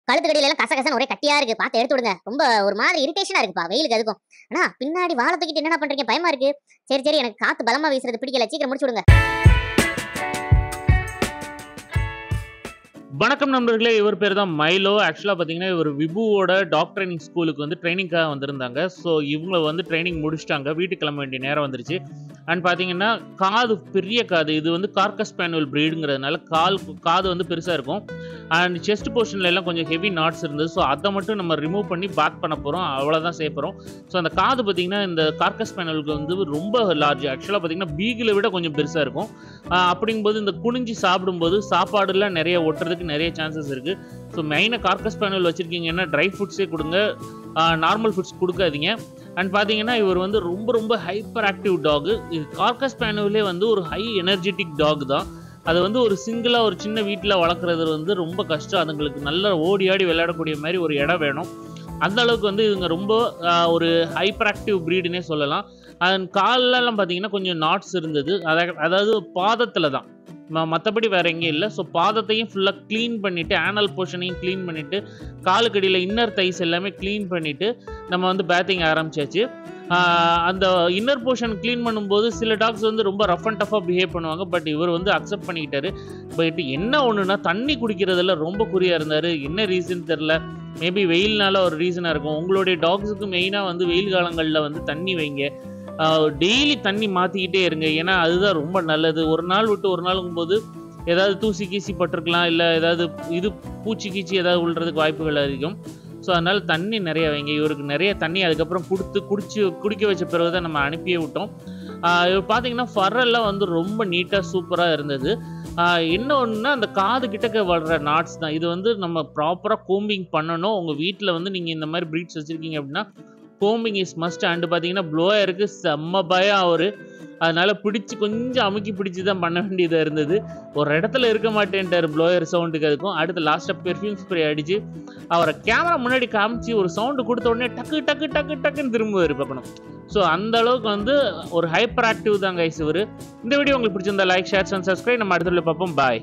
கழுத்து கடியில எல்லாம் கசகசன்னு ஒரே கட்டியா இருக்கு. பார்த்து எடுத்து விடுங்க. ரொம்ப ஒரு மாதிரி இரிட்டேஷனா இருக்குப்பா வெயிலுக்கு அதுக்கும். அண்ணா பின்னாடி வாழ தூக்கிட்டு என்னடா பண்றீங்க? பயமா இருக்கு. சரி சரி எனக்கு காத்து பலமா வீசுறது பிடிக்கல. சீக்கிரம் முடிச்சு விடுங்க. வணக்கம் நண்பர்களே. இவர் பேர் தான் மைலோ. ஆக்சுவலா பார்த்தீங்கன்னா, இவர் விபுவோட டாக் ட்ரெய்னிங் ஸ்கூலுக்கு வந்து ட்ரெய்னிங்காக வந்திருந்தாங்க. ஸோ இவங்க வந்து ட்ரெய்னிங் முடிச்சுட்டாங்க. வீட்டுக்கு கிளம்ப வேண்டிய நேரம் வந்துருச்சு. அண்ட் பார்த்தீங்கன்னா, காது பெரிய காது. இது வந்து கார்கஸ் ஸ்பேனியல் ப்ரீடுங்கிறதுனால காது வந்து பெருசா இருக்கும். அண்ட் செஸ்ட் போர்ஷன்ல எல்லாம் கொஞ்சம் ஹெவி நாட்ஸ் இருந்தது. ஸோ அதை மட்டும் நம்ம ரிமூவ் பண்ணி பேக் பண்ண போறோம். அவ்வளோதான் செய்ய போறோம். ஸோ அந்த காது பார்த்தீங்கன்னா, இந்த கார்கஸ் ஸ்பேனியலுக்கு வந்து ரொம்ப லார்ஜ். ஆக்சுவலா பார்த்தீங்கன்னா, பீகிளை விட கொஞ்சம் பெருசா இருக்கும். அப்படிங்கும்போது இந்த குனிஞ்சு சாப்பிடும்போது சாப்பாடுலாம் நிறைய ஒட்டுறதுக்கு நிறைய சான்சஸ் இருக்கு. ஸோ மெயினாக கார்கஸ் ஸ்பேனியல் வச்சிருக்கீங்கன்னா ட்ரை ஃபுட்ஸே கொடுங்க. நார்மல் ஃபுட்ஸ் கொடுக்காதீங்க. அண்ட் பார்த்தீங்கன்னா, இவர் வந்து ரொம்ப ரொம்ப ஹைப்பர் ஆக்டிவ் டாக். இது கார்கஸ் ஸ்பேனியலே வந்து ஒரு ஹை எனர்ஜெட்டிக் டாக் தான். அது வந்து ஒரு சிங்கிளா ஒரு சின்ன வீட்டில் வளர்க்குறது வந்து ரொம்ப கஷ்டம். அதுங்களுக்கு நல்லா ஓடி ஆடி விளையாடக்கூடிய மாதிரி ஒரு இடம் வேணும். அந்த அளவுக்கு வந்து இவங்க ரொம்ப ஒரு ஹைப்பர் ஆக்டிவ் ப்ரீடுன்னே சொல்லலாம். அண்ட் கால்லலாம் பார்த்தீங்கன்னா கொஞ்சம் நாட்ஸ் இருந்தது. அதாவது பாதத்தில் தான், மற்றபடி வேற எங்கேயும் இல்லை. ஸோ பாதத்தையும் ஃபுல்லாக க்ளீன் பண்ணிவிட்டு, ஆனல் போர்ஷனையும் க்ளீன் பண்ணிவிட்டு, காலுக்கடியில் இன்னர் தைஸ் எல்லாமே க்ளீன் பண்ணிவிட்டு நம்ம வந்து பேத்திங் ஆரம்பிச்சாச்சு. அந்த இன்னர் போர்ஷன் க்ளீன் பண்ணும்போது சில டாக்ஸ் வந்து ரொம்ப ரஃப் அண்ட் டஃபாக பிஹேவ் பண்ணுவாங்க. பட் இவர் வந்து அக்செப்ட் பண்ணிக்கிட்டாரு. பட் என்ன ஒன்றுனா, தண்ணி குடிக்கிறதுல ரொம்ப குறியாக இருந்தார். என்ன ரீசன் தெரில. மேபி வெயில்னால ஒரு ரீசனாக இருக்கும். உங்களுடைய டாக்ஸுக்கு மெயினாக வந்து வெயில் காலங்களில் வந்து தண்ணி வைங்க. டெய்லி தண்ணி மாற்றிக்கிட்டே இருங்க. ஏன்னா அதுதான் ரொம்ப நல்லது. ஒரு நாள் விட்டு ஒரு நாளுங்கும்போது ஏதாவது தூசி கீசி பட்டிருக்கலாம், இல்லை ஏதாவது பூச்சி கீச்சி ஏதாவது விழுறதுக்கு வாய்ப்புகள் அதிகம். ஸோ அதனால் தண்ணி நிறைய வைங்க. இவருக்கு நிறைய தண்ணி அதுக்கப்புறம் குடிக்க வச்ச பிறகு தான் நம்ம அனுப்பியே விட்டோம். இவர் பார்த்தீங்கன்னா ஃபரெல்லாம் வந்து ரொம்ப நீட்டாக சூப்பராக இருந்தது. என்ன ஒன்றுனா, அந்த காது கிட்டக்க வளர்கிற நாட்ஸ் தான். இது வந்து நம்ம ப்ராப்பராக கோம்பிங் பண்ணணும். உங்கள் வீட்டில் வந்து நீங்கள் இந்த மாதிரி ப்ரீட்ஸ் வச்சுருக்கீங்க அப்படின்னா கோம்பிங் இஸ் மஸ்ட். அண்டு பார்த்தீங்கன்னா, ப்ளோயருக்கு செம்ம பயம் அவர். அதனால் கொஞ்சம் அமுக்கி பிடிச்சி தான் பண்ண வேண்டியதாக இருந்தது. ஒரு இடத்துல இருக்க மாட்டேன்ட்டார் ப்ளோயர் சவுண்டுக்கு. அதுக்கும் அடுத்து லாஸ்ட்டாக பெர்ஃப்யூம் ஸ்ப்ரே அடித்து அவரை கேமரா முன்னாடி காமிச்சு ஒரு சவுண்டு கொடுத்த உடனே டக்கு டக்கு டக்கு டக்குன்னு திரும்புவார் பார்க்கணும். ஸோ அந்த அளவுக்கு வந்து ஒரு ஹைப்பர் ஆக்டிவ் தான் கைஸ் இவர். இந்த வீடியோ உங்களுக்கு பிடிச்சிருந்தா லைக், ஷேர் அண்ட் சப்ஸ்கிரைப். நம்ம அடுத்த வீடியோவில் பார்ப்போம். பாய்.